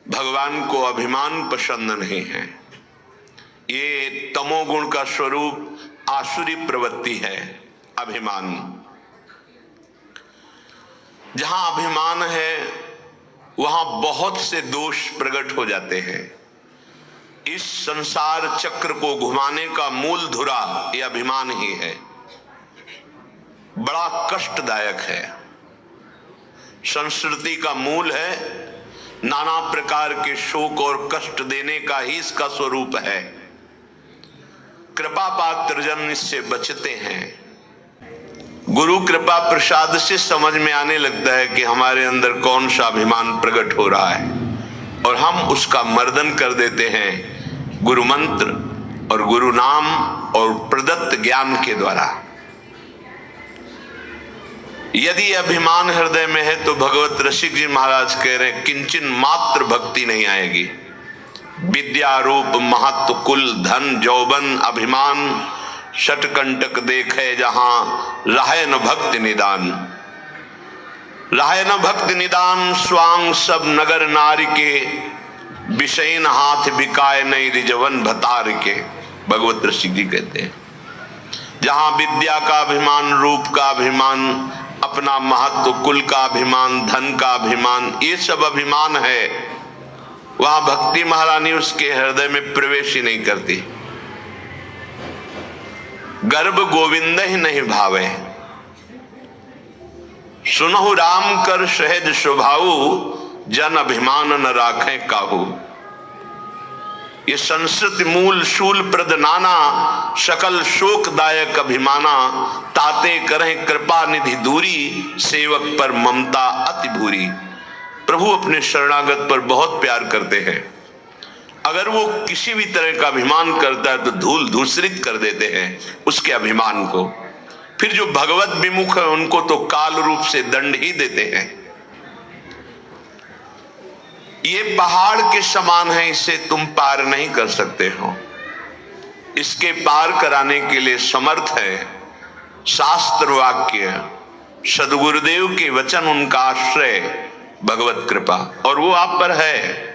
भगवान को अभिमान पसंद नहीं है। ये तमोगुण का स्वरूप आसुरी प्रवृत्ति है, अभिमान। जहां अभिमान है वहां बहुत से दोष प्रकट हो जाते हैं। इस संसार चक्र को घुमाने का मूल धुरा यह अभिमान ही है। बड़ा कष्टदायक है। संस्कृति का मूल है, नाना प्रकार के शोक और कष्ट देने का ही इसका स्वरूप है। कृपा पात्र जन इससे बचते हैं। गुरु कृपा प्रसाद से समझ में आने लगता है कि हमारे अंदर कौन सा अभिमान प्रकट हो रहा है और हम उसका मर्दन कर देते हैं गुरु मंत्र और गुरु नाम और प्रदत्त ज्ञान के द्वारा। यदि अभिमान हृदय में है तो भगवत रसिक जी महाराज कह रहे हैं किंचन मात्र भक्ति नहीं आएगी। विद्या रूप महत्व कुल धन जौबन अभिमान षटकंटक देखे जहां राहे न भक्ति निदान। राहे न भक्ति निदान स्वांग सब नगर नारी के विषयन हाथ बिकाए नहीं रिजवन भतार के। भगवत ऋषि जी कहते हैं जहां विद्या का अभिमान, रूप का अभिमान, अपना महत्व, कुल का अभिमान, धन का अभिमान, ये सब अभिमान है, वहां भक्ति महारानी उसके हृदय में प्रवेश ही नहीं करती। गर्भ गोविंद ही नहीं भावे, सुनहु राम कर सहज स्वभाव, जन अभिमान न राखे काहू। ये संस्कृत मूल शूल प्रद नाना, सकल शोकदायक अभिमाना, ताते करें कृपा निधि दूरी, सेवक पर ममता अति भूरी। प्रभु अपने शरणागत पर बहुत प्यार करते हैं। अगर वो किसी भी तरह का अभिमान करता है तो धूल धूसरित कर देते हैं उसके अभिमान को। फिर जो भगवत विमुख है उनको तो काल रूप से दंड ही देते हैं। ये पहाड़ के समान है, इसे तुम पार नहीं कर सकते हो। इसके पार कराने के लिए समर्थ है शास्त्र वाक्य, सदगुरुदेव के वचन, उनका आश्रय भगवत कृपा, और वो आप पर है।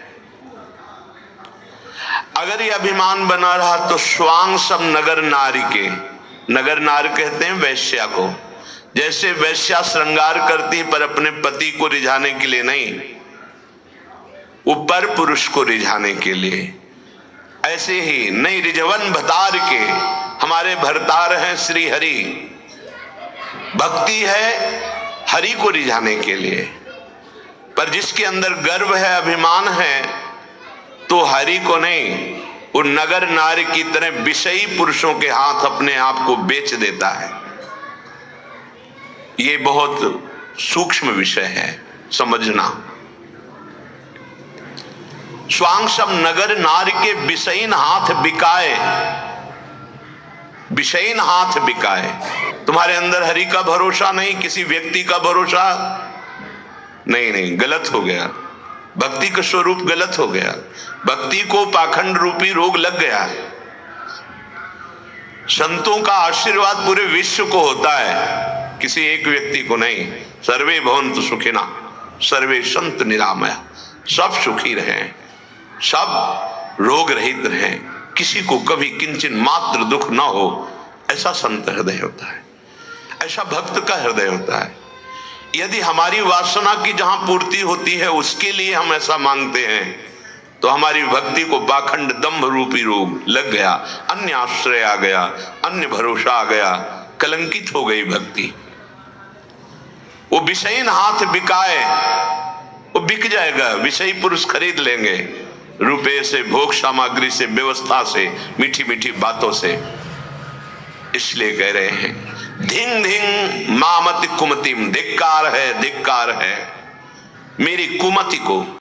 अगर ये अभिमान बना रहा तो स्वांग सब नगर नारी के, नगर नारी कहते हैं वैश्या को। जैसे वैश्या श्रृंगार करती पर अपने पति को रिझाने के लिए नहीं, वो पर पुरुष को रिझाने के लिए, ऐसे ही नहीं रिझवन भतार के, हमारे भरतार हैं श्री हरि। भक्ति है हरि को रिझाने के लिए, पर जिसके अंदर गर्व है, अभिमान है, तो हरि को नहीं, वो नगर नारी की तरह विषयी पुरुषों के हाथ अपने आप को बेच देता है। ये बहुत सूक्ष्म विषय है, समझना। स्वांग सब नगर नारी के विषयीन हाथ बिकाए, विषयीन हाथ बिकाए। तुम्हारे अंदर हरि का भरोसा नहीं, किसी व्यक्ति का भरोसा नहीं, गलत हो गया। भक्ति का स्वरूप गलत हो गया। भक्ति को पाखंड रूपी रोग लग गया है। संतों का आशीर्वाद पूरे विश्व को होता है, किसी एक व्यक्ति को नहीं। सर्वे भवन्तु सुखिनः, सर्वे सन्तु निरामया। सब सुखी रहें, सब रोग रहित रहें, किसी को कभी किंचन मात्र दुख ना हो, ऐसा संत हृदय होता है, ऐसा भक्त का हृदय होता है। यदि हमारी वासना की जहां पूर्ति होती है उसके लिए हम ऐसा मांगते हैं तो हमारी भक्ति को पाखंड दंभ रूपी रोग लग गया, अन्य आश्रय आ गया, अन्य भरोसा आ गया, कलंकित हो गई भक्ति। वो विषयीन हाथ बिकाए, वो बिक जाएगा, विषयी पुरुष खरीद लेंगे, रुपए से, भोग सामग्री से, व्यवस्था से, मीठी मीठी बातों से। इसलिए कह रहे हैं धिंग धिंग मामति कुमतिम, धिक्कार है मेरी कुमति को।